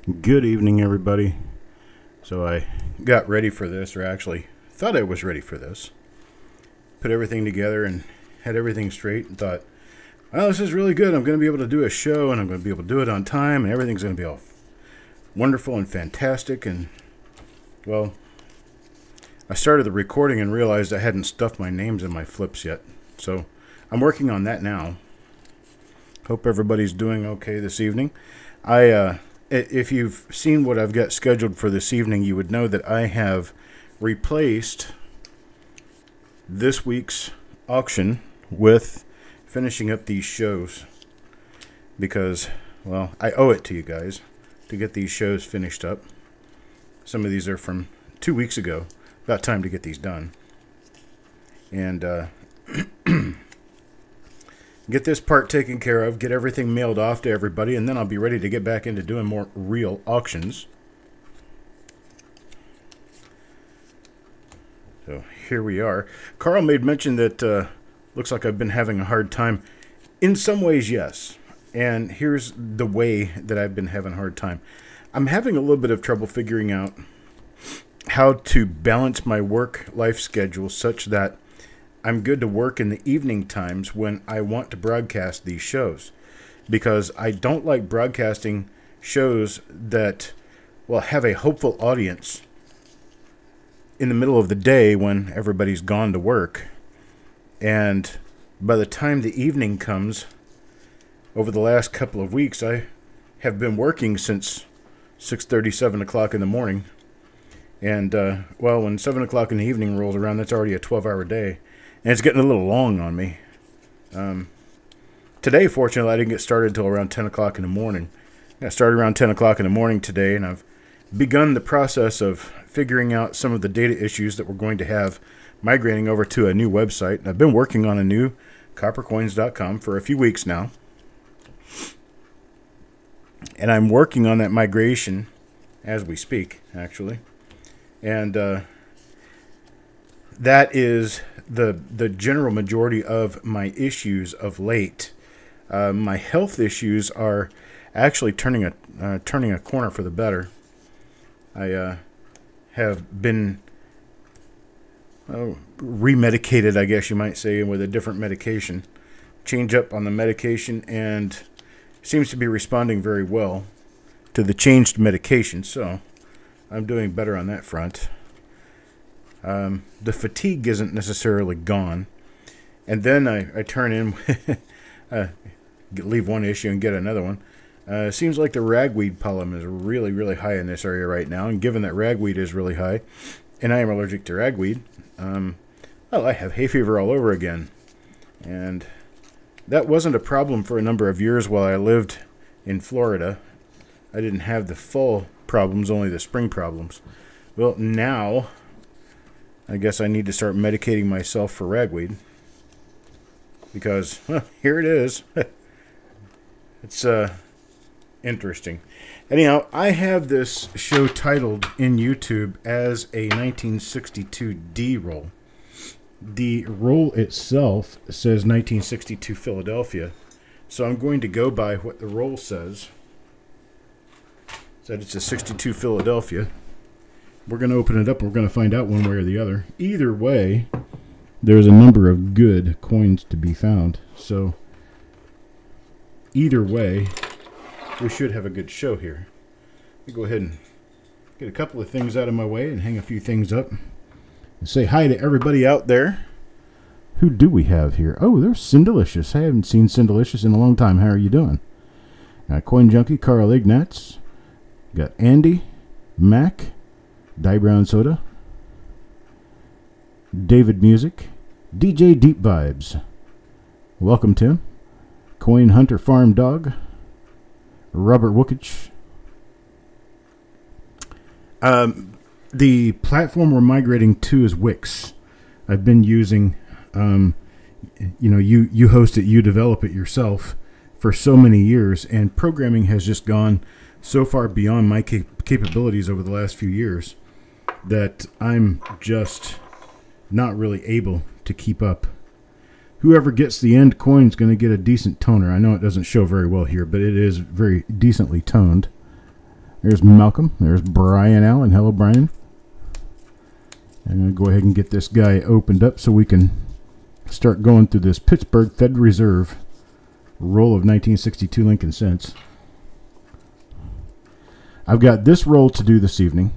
Good evening, everybody. So I got ready for this, or actually thought I was ready for this. Put everything together and had everything straight and thought, well, this is really good. I'm going to be able to do a show and I'm going to be able to do it on time and everything's going to be all wonderful and fantastic. And, well, I started the recording and realized I hadn't stuffed my names in my flips yet. So I'm working on that now. Hope everybody's doing okay this evening. If you've seen what I've got scheduled for this evening, you would know that I have replaced this week's auction with finishing up these shows because, well, I owe it to you guys to get these shows finished up. Some of these are from 2 weeks ago. About time to get these done. And get this part taken care of, get everything mailed off to everybody, and then I'll be ready to get back into doing more real auctions. So here we are. Carl made mention that looks like I've been having a hard time. In some ways, yes. And here's the way that I've been having a hard time. I'm having a little bit of trouble figuring out how to balance my work-life schedule such that I'm good to work in the evening times when I want to broadcast these shows, because I don't like broadcasting shows that, well, have a hopeful audience in the middle of the day when everybody's gone to work. And by the time the evening comes, over the last couple of weeks, I have been working since 6:30, 7 o'clock in the morning. And, well, when 7 o'clock in the evening rolls around, that's already a 12-hour day. And it's getting a little long on me. Today, fortunately, I didn't get started until around 10 o'clock in the morning. I started around 10 o'clock in the morning today, and I've begun the process of figuring out some of the data issues that we're going to have migrating over to a new website. And I've been working on a new coppercoins.com for a few weeks now. And I'm working on that migration as we speak, actually. And that is the general majority of my issues of late. My health issues are actually turning a corner for the better. I have been remedicated, I guess you might say, with a different medication. Change up on the medication, and seems to be responding very well to the changed medication. So I'm doing better on that front. The fatigue isn't necessarily gone. And then I turn in, leave one issue and get another one. It seems like the ragweed pollen is really, really high in this area right now. And given that ragweed is really high, and I am allergic to ragweed, well, I have hay fever all over again. And that wasn't a problem for a number of years while I lived in Florida. I didn't have the fall problems, only the spring problems. Well, now I guess I need to start medicating myself for ragweed, because, well, here it is. It's interesting. Anyhow, I have this show titled in YouTube as a 1962 D roll. The roll itself says 1962 Philadelphia, so I'm going to go by what the roll says. Said it's a 62 Philadelphia. We're going to open it up and we're going to find out one way or the other. Either way, there's a number of good coins to be found. So, either way, we should have a good show here. Let me go ahead and get a couple of things out of my way and hang a few things up. And say hi to everybody out there. Who do we have here? Oh, there's Cindelicious. I haven't seen Cindelicious in a long time. How are you doing? Coin Junkie, Carl Ignatz. Got Andy, Mac, Die Brown Soda, David Music, DJ Deep Vibes. Welcome, Tim. Coin Hunter Farm Dog, Robert Wookich. The platform we're migrating to is Wix. I've been using, you host it, you develop it yourself for so many years, and programming has just gone so far beyond my capabilities over the last few years that I'm just not really able to keep up. Whoever gets the end coin is going to get a decent toner. I know it doesn't show very well here, but it is very decently toned. There's Malcolm. There's Brian Allen. Hello, Brian. I'm going to go ahead and get this guy opened up so we can start going through this Pittsburgh Fed Reserve roll of 1962 Lincoln cents. I've got this roll to do this evening.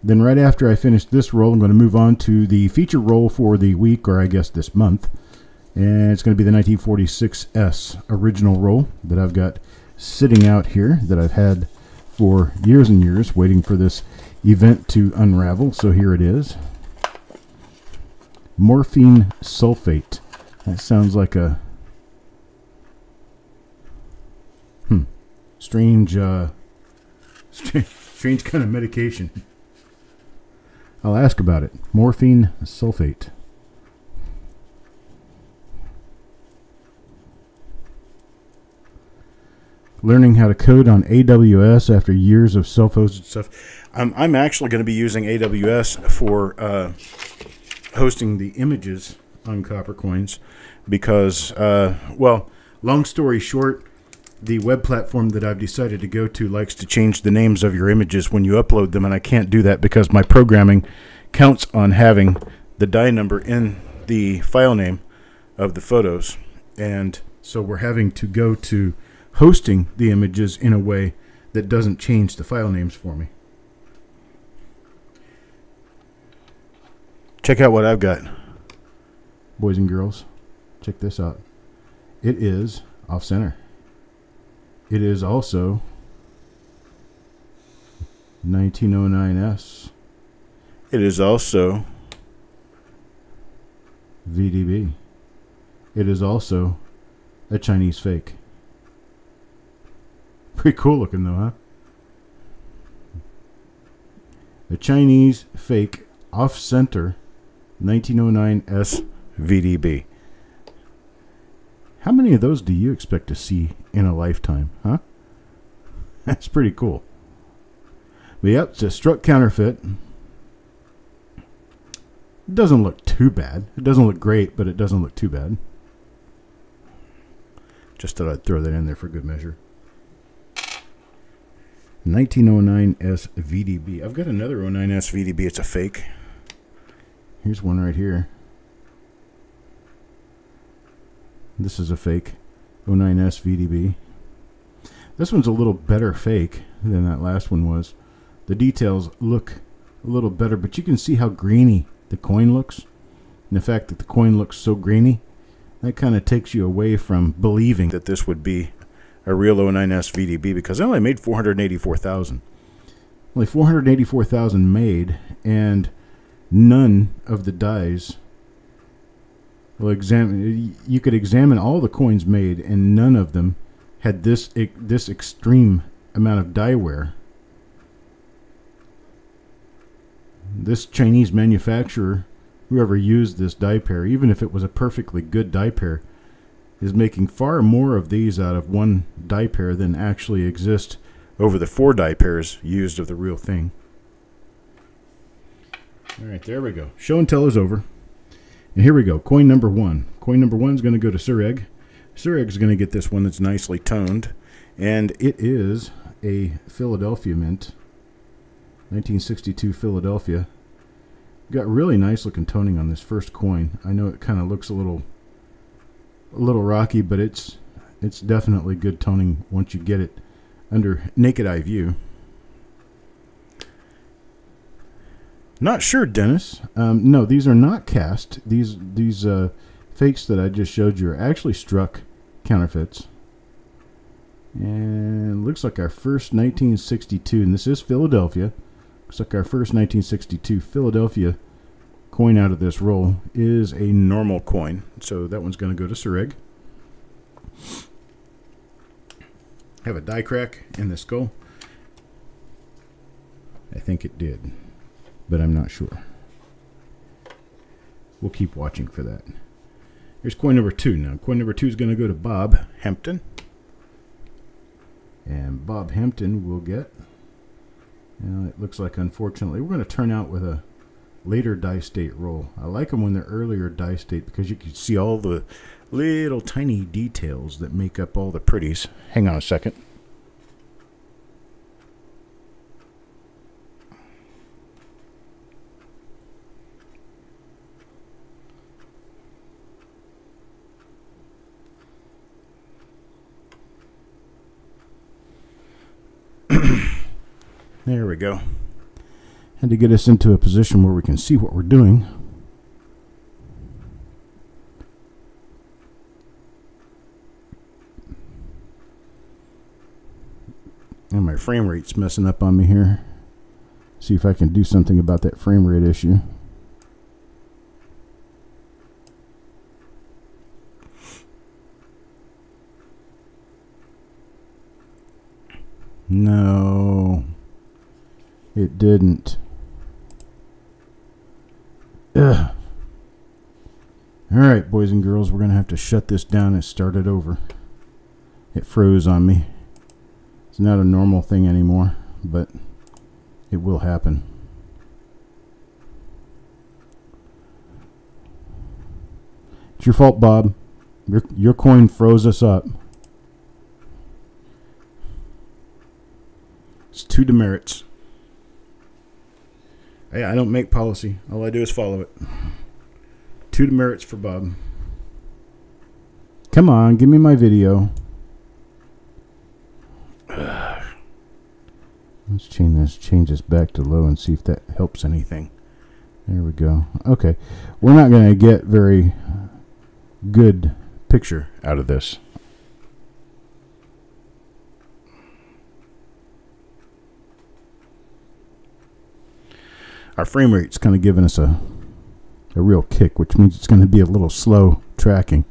Then right after I finish this roll, I'm going to move on to the feature roll for the week, or I guess this month. And it's going to be the 1946S original roll that I've got sitting out here that I've had for years and years, waiting for this event to unravel. So here it is. Morphine sulfate. That sounds like a strange strange kind of medication. I'll ask about it. Morphine sulfate. Learning how to code on AWS after years of self-hosted stuff. I'm actually going to be using AWS for hosting the images on Copper Coins because, well, long story short, the web platform that I've decided to go to likes to change the names of your images when you upload them, and I can't do that because my programming counts on having the die number in the file name of the photos. And so we're having to go to hosting the images in a way that doesn't change the file names for me. Check out what I've got, boys and girls. Check this out. It is off center. It is also 1909S. It is also VDB. It is also a Chinese fake. Pretty cool looking though, huh? A Chinese fake off-center 1909S VDB. How many of those do you expect to see in a lifetime, huh? That's pretty cool. But yep, it's a struck counterfeit. It doesn't look too bad. It doesn't look great, but it doesn't look too bad. Just thought I'd throw that in there for good measure. 1909S VDB. I've got another 09S VDB. It's a fake. Here's one right here. This is a fake 09S VDB. This one's a little better fake than that last one was. The details look a little better, but you can see how grainy the coin looks. And the fact that the coin looks so grainy, that kind of takes you away from believing that this would be a real 09S VDB, because I only made 484,000. Only 484,000 made, and none of the dies. Well, you could examine all the coins made, and none of them had this extreme amount of die wear. This Chinese manufacturer, whoever used this die pair, even if it was a perfectly good die pair, is making far more of these out of one die pair than actually exist over the 4 die pairs used of the real thing. All right, there we go. Show and tell is over. And here we go. Coin number 1. Coin number 1 is going to go to Sir Egg. Sir Egg is going to get this one that's nicely toned. And it is a Philadelphia mint. 1962 Philadelphia. Got really nice looking toning on this first coin. I know it kind of looks a little rocky, but it's definitely good toning once you get it under naked eye view. Not sure, Dennis. No, these are not cast. These fakes that I just showed you are actually struck counterfeits. And looks like our first 1962, and this is Philadelphia. Looks like our first 1962 Philadelphia coin out of this roll is a normal coin. So that one's going to go to Sir Egg. Have a die crack in the skull. I think it did, but I'm not sure. We'll keep watching for that. Here's coin number 2 now. Coin number 2 is going to go to Bob Hampton. And Bob Hampton will get, it looks like, unfortunately, we're going to turn out with a later die state roll. I like them when they're earlier die state because you can see all the little tiny details that make up all the pretties. Hang on a second. There we go. Had to get us into a position where we can see what we're doing. And my frame rate's messing up on me here. See if I can do something about that frame rate issue. No, it didn't. Ugh. Alright, boys and girls, we're going to have to shut this down and start it over. It froze on me. It's not a normal thing anymore, but it will happen. It's your fault, Bob. Your coin froze us up. It's 2 demerits. Hey, I don't make policy. All I do is follow it. 2 demerits for Bob. Come on, give me my video. Let's change this back to low and see if that helps anything. There we go. Okay, we're not going to get very good picture out of this. Our frame rate's kind of giving us a real kick, which means it's going to be a little slow tracking.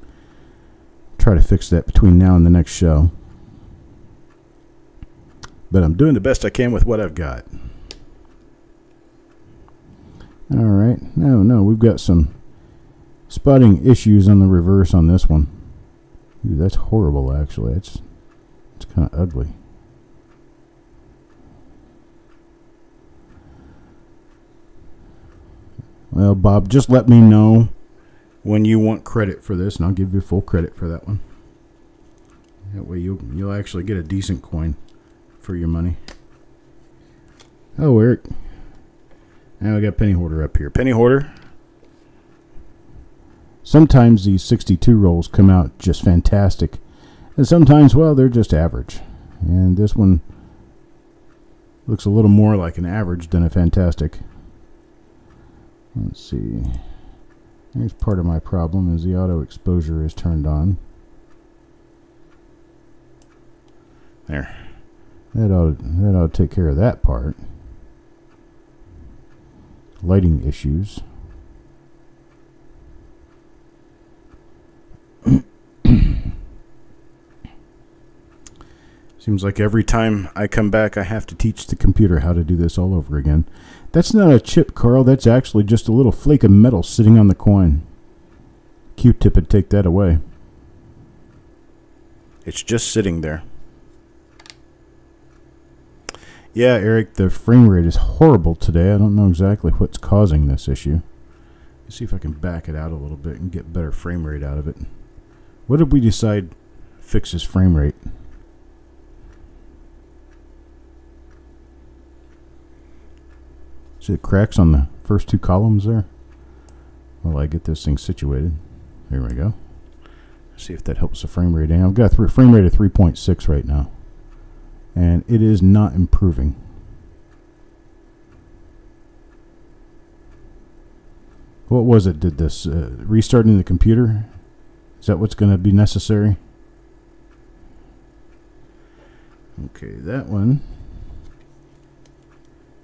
Try to fix that between now and the next show. But I'm doing the best I can with what I've got. Alright, no, we've got some spotting issues on the reverse on this one. Ooh, that's horrible, actually. It's kind of ugly. Well, Bob, just let me know when you want credit for this, and I'll give you full credit for that one. That way you'll actually get a decent coin for your money. Oh, Eric. Now we got Penny Hoarder up here. Penny Hoarder. Sometimes these 62 rolls come out just fantastic, and sometimes, well, they're just average. And this one looks a little more like an average than a fantastic. Let's see. Here's part of my problem is the auto exposure is turned on. There. That ought to take care of that part. Lighting issues. Seems like every time I come back I have to teach the computer how to do this all over again. That's not a chip, Carl. That's actually just a little flake of metal sitting on the coin. Q-tip would take that away. It's just sitting there. Yeah, Eric, the frame rate is horrible today. I don't know exactly what's causing this issue. Let's see if I can back it out a little bit and get better frame rate out of it. What did we decide fixes frame rate? See the cracks on the first 2 columns there? While I get this thing situated. There we go. See if that helps the frame rate. And I've got a frame rate of 3.6 right now. And it is not improving. What was it? Did this restarting the computer? Is that what's going to be necessary? Okay, that one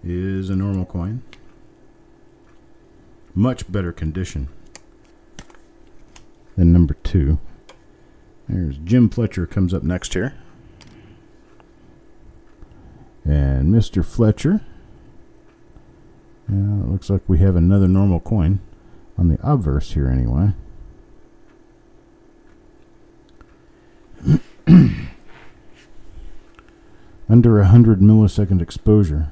is a normal coin. Much better condition than number 2. There's Jim Fletcher comes up next here. And Mr. Fletcher. It looks like we have another normal coin on the obverse here anyway. Under 100 millisecond exposure.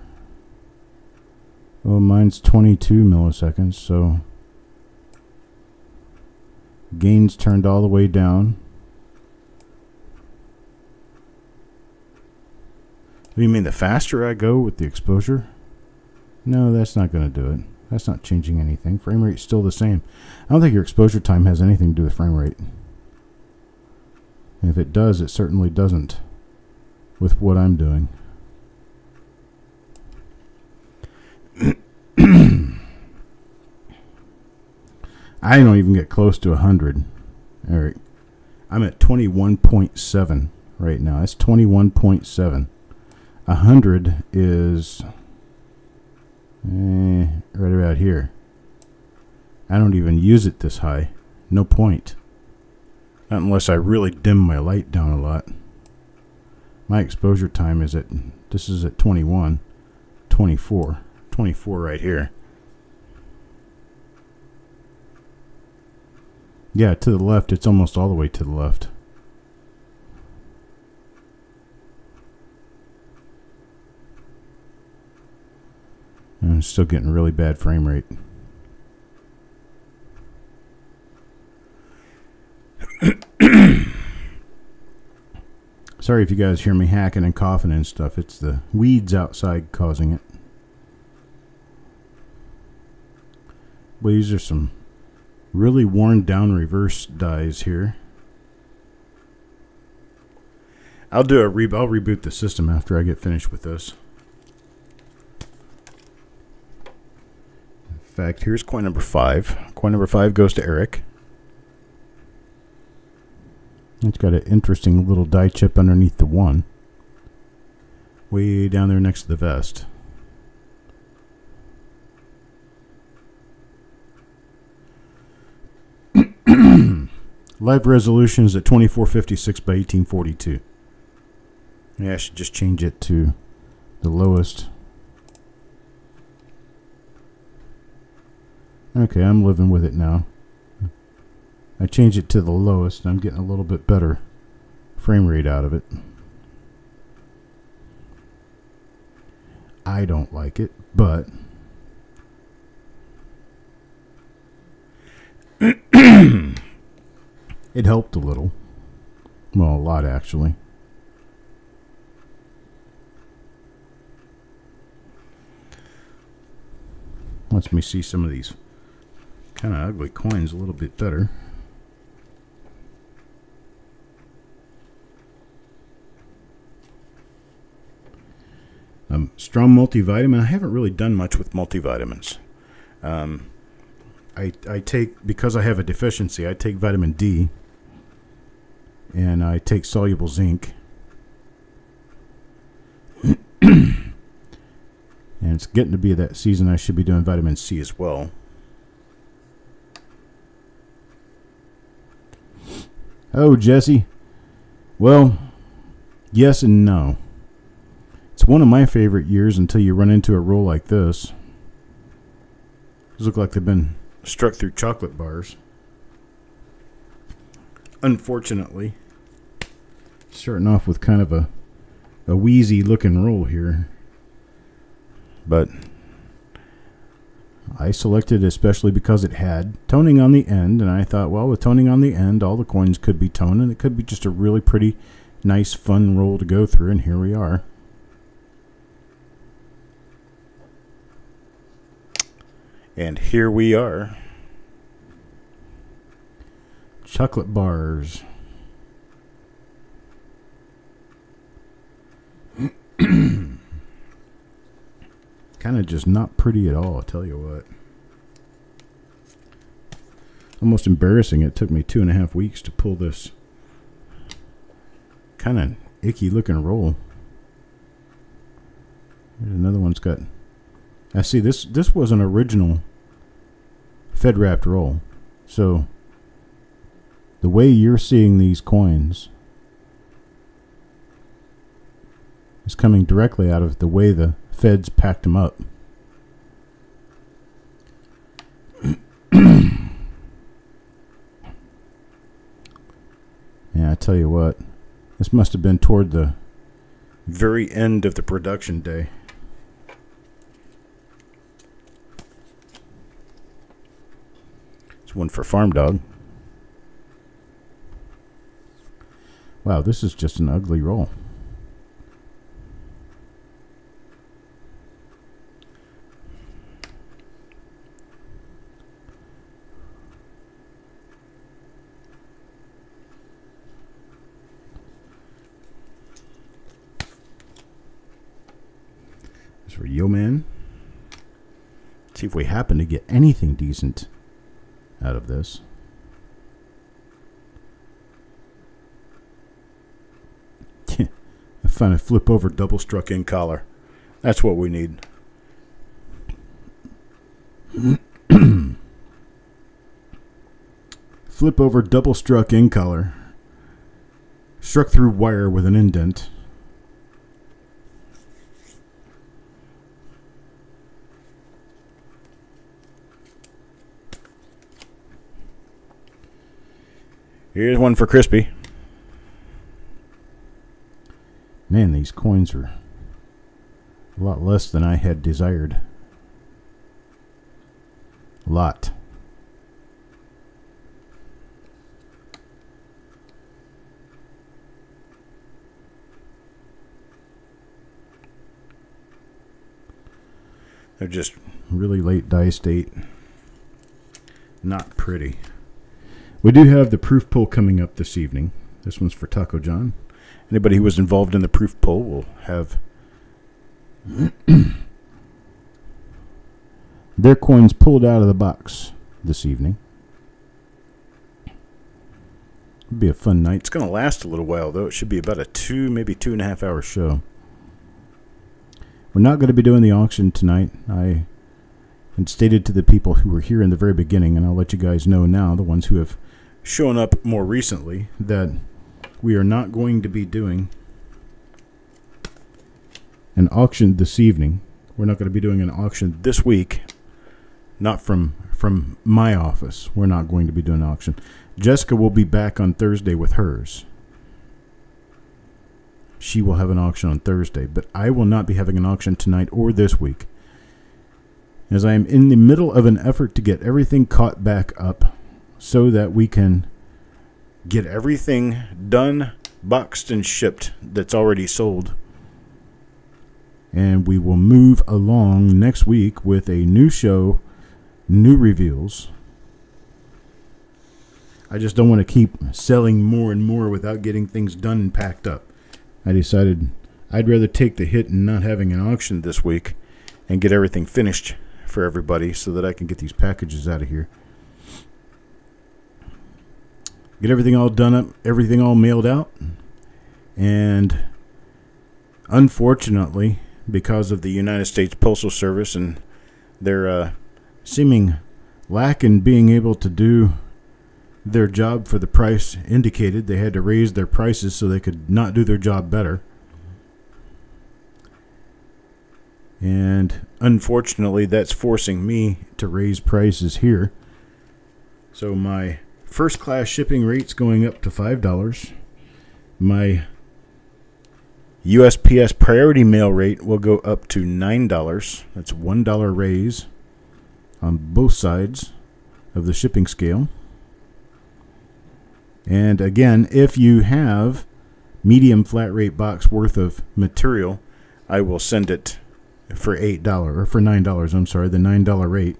Well, mine's 22 milliseconds, so gain's turned all the way down. What do you mean, the faster I go with the exposure? No, that's not going to do it. That's not changing anything. Frame rate's still the same. I don't think your exposure time has anything to do with frame rate. And if it does, it certainly doesn't with what I'm doing. I don't even get close to 100. All right. I'm at 21.7 right now. That's 21.7. 100 is right about here. I don't even use it this high. No point. Not unless I really dim my light down a lot. My exposure time is at, this is at 21, 24. 24 right here. Yeah, to the left, it's almost all the way to the left. And I'm still getting really bad frame rate. Sorry if you guys hear me hacking and coughing and stuff. It's the weeds outside causing it. Well, these are some really worn down reverse dies here. I'll reboot the system after I get finished with this. In fact, here's coin number 5. Coin number 5 goes to Eric. It's got an interesting little die chip underneath the 1. Way down there next to the vest. Live resolution is at 2456 by 1842. Yeah, I should just change it to the lowest. Okay, I'm living with it now. I changed it to the lowest, and I'm getting a little bit better frame rate out of it. I don't like it, but it helped a little. Well, a lot, actually. Lets me see some of these kind of ugly coins a little bit better. Strong multivitamin. I haven't really done much with multivitamins. I take, because I have a deficiency, I take vitamin D, and I take soluble zinc. And it's getting to be that season I should be doing vitamin C as well. Oh, Jesse. Well, yes and no. It's one of my favorite years until you run into a roll like this. These look like they've been struck through chocolate bars. Unfortunately. Starting off with kind of a wheezy looking roll here. But I selected it especially because it had toning on the end, and I thought, well, with toning on the end, all the coins could be toned, and it could be just a really pretty, nice, fun roll to go through, and here we are. And here we are. Chocolate bars. Kind of just not pretty at all, I'll tell you what. Almost embarrassing. It took me 2.5 weeks to pull this kind of icky looking roll. There's another one's got... I see this was an original Fed wrapped roll. So the way you're seeing these coins is coming directly out of the way the Feds packed them up. Yeah, I tell you what, this must have been toward the very end of the production day. One for Farm Dog. Wow, this is just an ugly roll. This for Yo Man. See if we happen to get anything decent out of this. I find a flip over double struck in collar. That's what we need. Flip over double struck in collar. Struck through wire with an indent. Here's one for Crispy. Man, these coins are a lot less than I had desired. A lot. They're just really late die state. Not pretty. We do have the proof pull coming up this evening. This one's for Taco John. Anybody who was involved in the proof pull will have their coins pulled out of the box this evening. It'll be a fun night. It's going to last a little while, though. It should be about a maybe 2.5 hour show. We're not going to be doing the auction tonight. I had stated to the people who were here in the very beginning, and I'll let you guys know now, the ones who have shown up more recently, that we are not going to be doing an auction this evening. We're not going to be doing an auction this week. Not from my office. We're not going to be doing an auction. Jessica will be back on Thursday with hers. She will have an auction on Thursday, but I will not be having an auction tonight or this week, as I am in the middle of an effort to get everything caught back up so that we can get everything done, boxed, and shipped that's already sold. And we will move along next week with a new show, new reveals. I just don't want to keep selling more and more without getting things done and packed up. I decided I'd rather take the hit in not having an auction this week and get everything finished for everybody so that I can get these packages out of here. Get everything all done up, everything all mailed out. And unfortunately, because of the United States Postal Service and their seeming lack in being able to do their job for the price indicated, they had to raise their prices so they could not do their job better. And unfortunately, that's forcing me to raise prices here. So my first class shipping rate's going up to $5. My USPS priority mail rate will go up to $9. That's a $1 raise on both sides of the shipping scale. And again, if you have medium flat rate box worth of material, I will send it for $8 or for $9. I'm sorry, the $9 rate.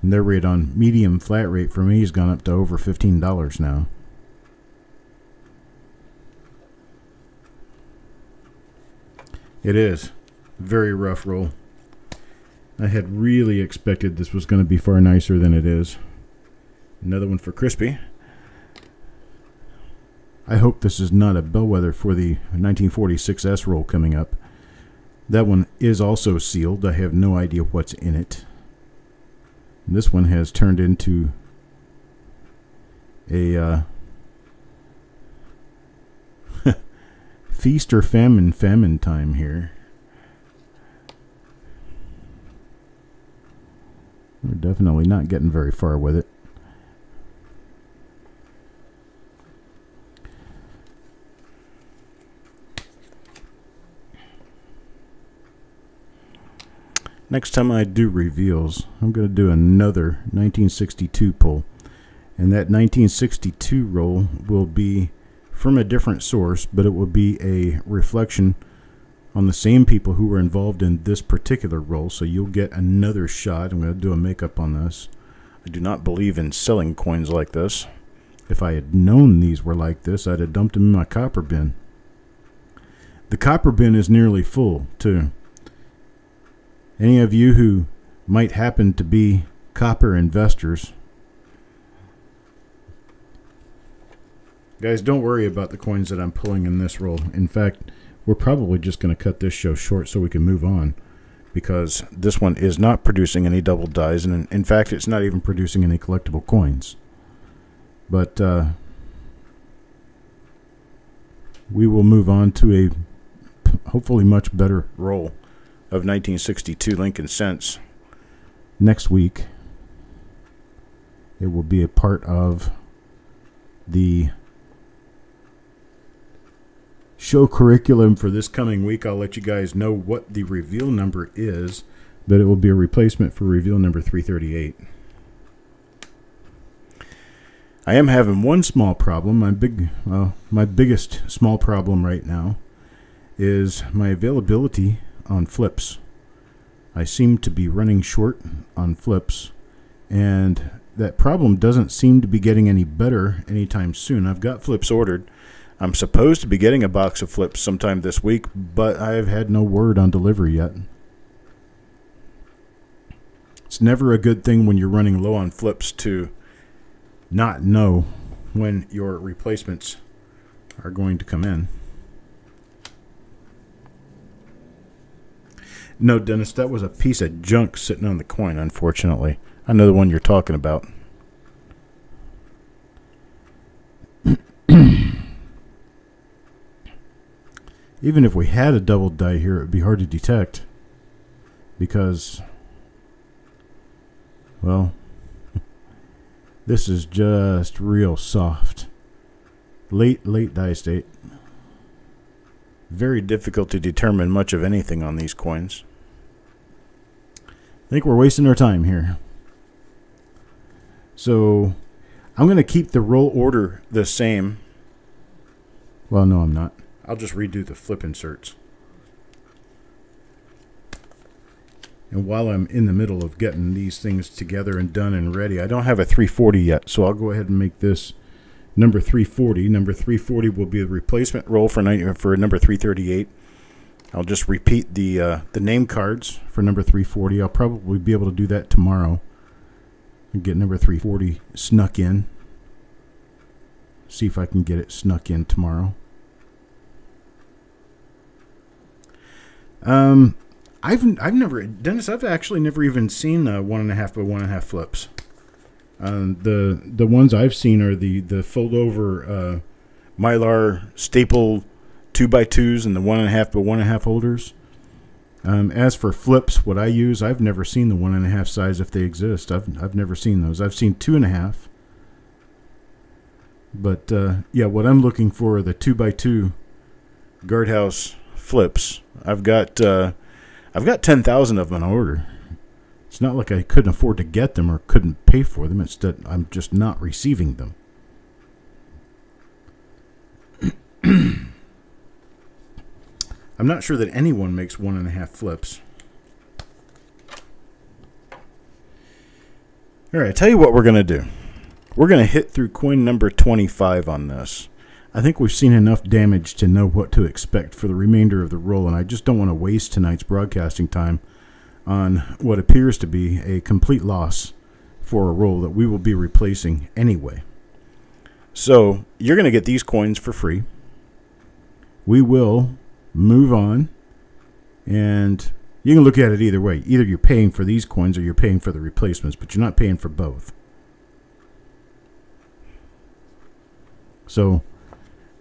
And their rate on medium flat rate for me has gone up to over $15 now. It is very rough roll. I had really expected this was going to be far nicer than it is. Another one for Crispy. I hope this is not a bellwether for the 1946S roll coming up. That one is also sealed. I have no idea what's in it. This one has turned into a feast or famine time here. We're definitely not getting very far with it. Next time I do reveals, I'm going to do another 1962 pull. And that 1962 roll will be from a different source, but it will be a reflection on the same people who were involved in this particular roll. So you'll get another shot. I'm going to do a makeup on this. I do not believe in selling coins like this. If I had known these were like this, I'd have dumped them in my copper bin. The copper bin is nearly full, too. Any of you who might happen to be copper investors. Guys, don't worry about the coins that I'm pulling in this roll. In fact, we're probably just going to cut this show short so we can move on, because this one is not producing any double dies, and in fact, it's not even producing any collectible coins. But we will move on to a hopefully much better roll of 1962 Lincoln cents next week. It will be a part of the show curriculum for this coming week. I'll let you guys know what the reveal number is, but it will be a replacement for reveal number 338. I am having one small problem. My biggest small problem right now is my availability on flips. I seem to be running short on flips, and that problem doesn't seem to be getting any better anytime soon. I've got flips ordered. I'm supposed to be getting a box of flips sometime this week, but I've had no word on delivery yet. It's never a good thing when you're running low on flips to not know when your replacements are going to come in. No, Dennis, that was a piece of junk sitting on the coin, unfortunately. I know the one you're talking about. Even if we had a double die here, it would be hard to detect, because, well, this is just real soft. Late die state. Very difficult to determine much of anything on these coins. I think we're wasting our time here. So I'm going to keep the roll order the same. Well, no, I'm not. I'll just redo the flip inserts. And while I'm in the middle of getting these things together and done and ready, I don't have a 340 yet, so I'll go ahead and make this number 340. Number 340 will be the replacement roll for number 338. I'll just repeat the name cards for number 340. I'll probably be able to do that tomorrow and get number 340 snuck in. See if I can get it snuck in tomorrow. Dennis, I've actually never even seen 1.5 by 1.5 flips. The ones I've seen are the fold over Mylar staple 2x2s and the 1.5 by 1.5 holders. As for flips, what I use, I've never seen the 1.5 size if they exist. I've never seen those. I've seen 2.5. But yeah, what I'm looking for are the 2x2 guardhouse flips. I've got 10,000 of them on order. It's not like I couldn't afford to get them or couldn't pay for them. It's that I'm just not receiving them. I'm not sure that anyone makes 1.5 flips. All right, tell you what we're going to do. We're going to hit through coin number 25 on this. I think we've seen enough damage to know what to expect for the remainder of the roll, and I just don't want to waste tonight's broadcasting time on what appears to be a complete loss for a roll that we will be replacing anyway. So you're going to get these coins for free. We will move on, and you can look at it either way. Either you're paying for these coins or you're paying for the replacements, but you're not paying for both. So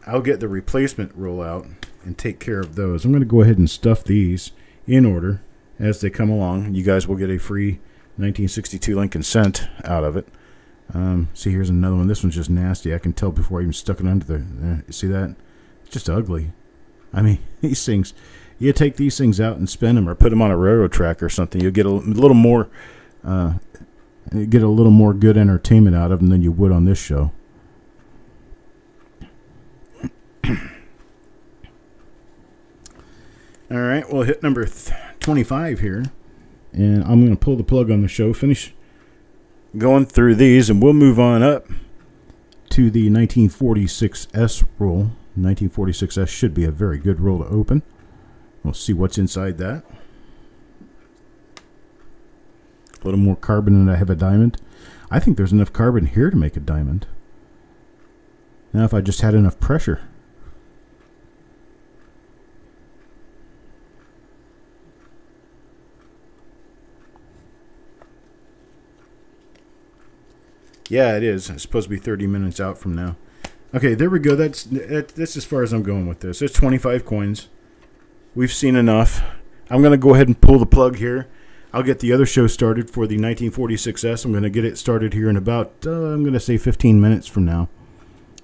I'll get the replacement roll out and take care of those. I'm going to go ahead and stuff these in order as they come along. You guys will get a free 1962 Lincoln cent out of it. See, here's another one. This one's just nasty. I can tell before I even stuck it under the... see that? It's just ugly. I mean, these things... You take these things out and spin them or put them on a railroad track or something, you'll get a little more... get a little more good entertainment out of them than you would on this show. All right, we'll hit number 25 here, and I'm going to pull the plug on the show, finish going through these, and we'll move on up to the 1946S roll. 1946S should be a very good roll to open. We'll see what's inside that. A little more carbon than I have a diamond. I think there's enough carbon here to make a diamond. Now if I just had enough pressure. Yeah, it is. It's supposed to be 30 minutes out from now. Okay, there we go. That's as far as I'm going with this. It's 25 coins. We've seen enough. I'm going to go ahead and pull the plug here. I'll get the other show started for the 1946S. I'm going to get it started here in about, I'm going to say 15 minutes from now.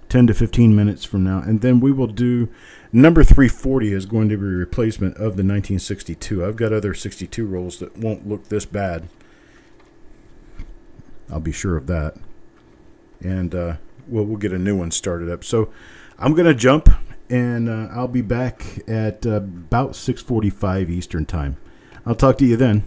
10 to 15 minutes from now. And then we will do, number 340 is going to be a replacement of the 1962. I've got other 62 rolls that won't look this bad. I'll be sure of that. And we'll get a new one started up. So I'm going to jump, and I'll be back at about 6:45 Eastern Time. I'll talk to you then.